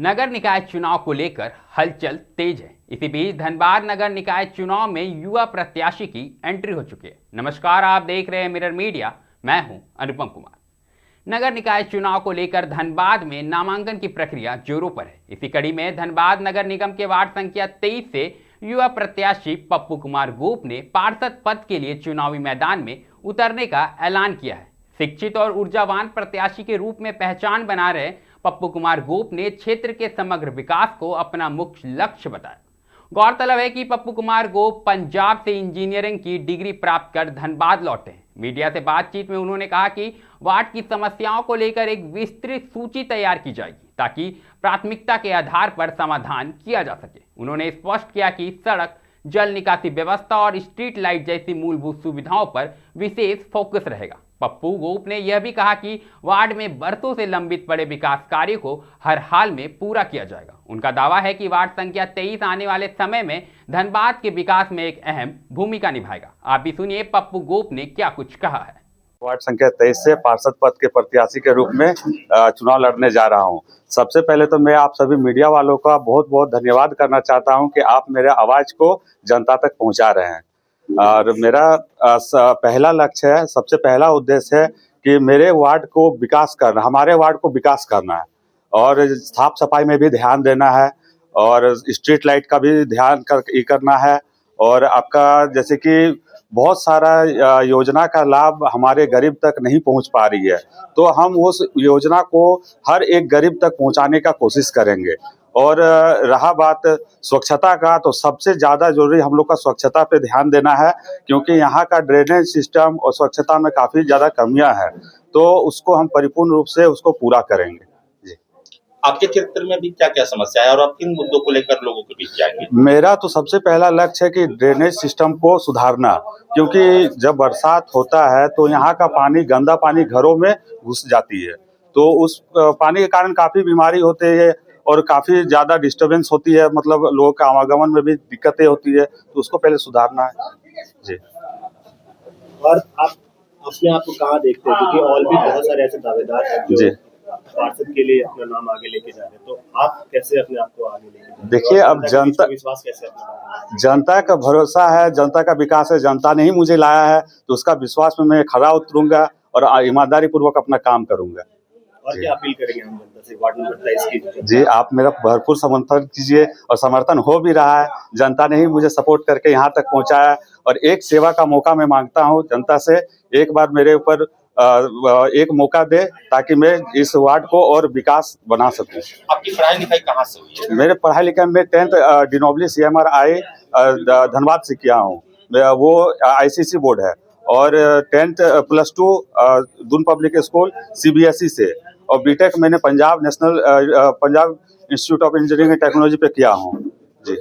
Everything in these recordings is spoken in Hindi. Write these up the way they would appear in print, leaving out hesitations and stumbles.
नगर निकाय चुनाव को लेकर हलचल तेज है। इसी बीच धनबाद नगर निकाय चुनाव में युवा प्रत्याशी की एंट्री हो चुकी है। नमस्कार, आप देख रहे हैं मिरर मीडिया, मैं हूं अनुपम कुमार। नगर निकाय चुनाव को लेकर धनबाद में नामांकन की प्रक्रिया जोरों पर है। इसी कड़ी में धनबाद नगर निगम के वार्ड संख्या 23 से युवा प्रत्याशी पप्पू कुमार गोप ने पार्षद पद के लिए चुनावी मैदान में उतरने का ऐलान किया है। शिक्षित और ऊर्जावान प्रत्याशी के रूप में पहचान बना रहे पप्पू कुमार गोप ने क्षेत्र के समग्र विकास को अपना मुख्य लक्ष्य बताया। गौरतलब है कि पप्पू कुमार गोप पंजाब से इंजीनियरिंग की डिग्री प्राप्त कर धनबाद लौटे हैं। मीडिया से बातचीत में उन्होंने कहा कि वार्ड की समस्याओं को लेकर एक विस्तृत सूची तैयार की जाएगी ताकि प्राथमिकता के आधार पर समाधान किया जा सके। उन्होंने स्पष्ट किया कि सड़क, जल निकासी व्यवस्था और स्ट्रीट लाइट जैसी मूलभूत सुविधाओं पर विशेष फोकस रहेगा। पप्पू गोप ने यह भी कहा कि वार्ड में बरसों से लंबित पड़े विकास कार्यों को हर हाल में पूरा किया जाएगा। उनका दावा है कि वार्ड संख्या 23 आने वाले समय में धनबाद के विकास में एक अहम भूमिका निभाएगा। आप भी सुनिए पप्पू गोप ने क्या कुछ कहा है। वार्ड संख्या 23 से पार्षद पद के प्रत्याशी के रूप में चुनाव लड़ने जा रहा हूं। सबसे पहले तो मैं आप सभी मीडिया वालों का बहुत बहुत धन्यवाद करना चाहता हूं कि आप मेरे आवाज को जनता तक पहुंचा रहे हैं। और मेरा पहला लक्ष्य है, सबसे पहला उद्देश्य है कि मेरे वार्ड को विकास करना, हमारे वार्ड को विकास करना है और साफ सफाई में भी ध्यान देना है और स्ट्रीट लाइट का भी ध्यान करना है। और आपका जैसे कि बहुत सारा योजना का लाभ हमारे गरीब तक नहीं पहुंच पा रही है, तो हम उस योजना को हर एक गरीब तक पहुंचाने का कोशिश करेंगे। और रहा बात स्वच्छता का, तो सबसे ज़्यादा जरूरी हम लोग का स्वच्छता पे ध्यान देना है, क्योंकि यहाँ का ड्रेनेज सिस्टम और स्वच्छता में काफ़ी ज़्यादा कमियां हैं, तो उसको हम परिपूर्ण रूप से उसको पूरा करेंगे। आपके क्षेत्र में भी क्या क्या समस्या है और आप किन मुद्दों को लेकर लोगों के बीच जाएंगे? मेरा तो सबसे पहला लक्ष्य है कि ड्रेनेज सिस्टम को सुधारना, क्योंकि जब बरसात होता है तो यहाँ का पानी, गंदा पानी घरों में घुस जाती है, तो उस पानी के कारण काफ़ी बीमारी होती है और काफ़ी ज़्यादा डिस्टर्बेंस होती है, मतलब लोगों के आवागमन में भी दिक्कतें होती है, तो उसको पहले सुधारना है जी। और आप अपने आप को कहाँ देखते हैं, क्योंकि और भी बहुत सारे ऐसे दावेदार हैं जो पार्षद के लिए अपना नाम आगे लेके जा रहे हैं, तो आप कैसे अपने आप को आगे लेके? देखिए, अब जनता विश्वास कैसे, जनता का भरोसा है, जनता का विकास है, जनता ने ही मुझे लाया है, तो उसका विश्वास में मैं खरा उतरूंगा और ईमानदारी पूर्वक अपना काम करूंगा। और क्या अपील करेंगे हम जनता से वार्ड नंबर 23 की? जी, आप मेरा भरपूर समर्थन कीजिए और समर्थन हो भी रहा है। जनता ने ही मुझे सपोर्ट करके यहाँ तक पहुँचाया है और एक सेवा का मौका मैं मांगता हूँ जनता से, एक बार मेरे ऊपर एक मौका दे ताकि मैं इस वार्ड को और विकास बना सकूं। आपकी पढ़ाई लिखाई कहाँ से हुई है? मेरे पढ़ाई लिखाई में 10th डिनोबली CMRI धनबाद से किया हूँ, वो ICC बोर्ड है, और 10th +2 Doon public school CBSE से, और बीटेक मैंने Punjab institute of engineering and technology पे किया हूँ जी।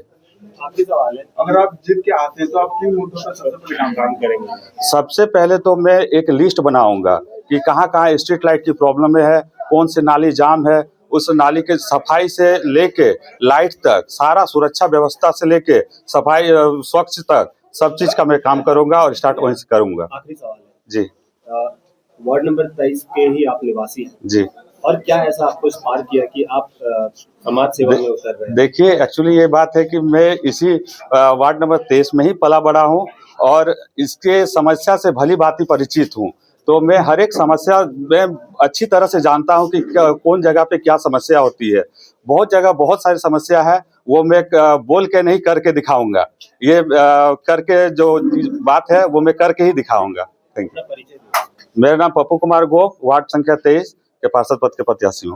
आपकी सवाल है, अगर आप जीत के आते हैं तो आप किन मुद्दों पर सबसे पहले काम करेंगे? सबसे पहले तो मैं एक लिस्ट बनाऊंगा कि कहाँ कहाँ स्ट्रीट लाइट की प्रॉब्लम है, कौन से नाली जाम है, उस नाली के सफाई से लेके लाइट तक, सारा सुरक्षा व्यवस्था से लेके सफाई स्वच्छ तक सब चीज का मैं काम करूंगा और स्टार्ट वहीं से करूंगा। आखिरी सवाल है जी, वार्ड नंबर 23 के ही आप निवासी हैं जी, और क्या ऐसा आपको इंस्पायर किया कि आप समाज सेवा में उतर रहे हैं? देखिए, एक्चुअली ये बात है कि मैं इसी वार्ड नंबर 23 में ही पला बड़ा हूँ और इसके समस्या से भली भांति परिचित हूँ, तो मैं हर एक समस्या में अच्छी तरह से जानता हूँ कि कौन जगह पे क्या समस्या होती है। बहुत जगह बहुत सारी समस्या है, वो मैं बोल के नहीं करके दिखाऊंगा, ये करके जो बात है वो मैं करके ही दिखाऊंगा। Thank you. मेरा नाम पप्पू कुमार गोप, वार्ड संख्या 23 के पार्षद पद के प्रत्याशी हूँ।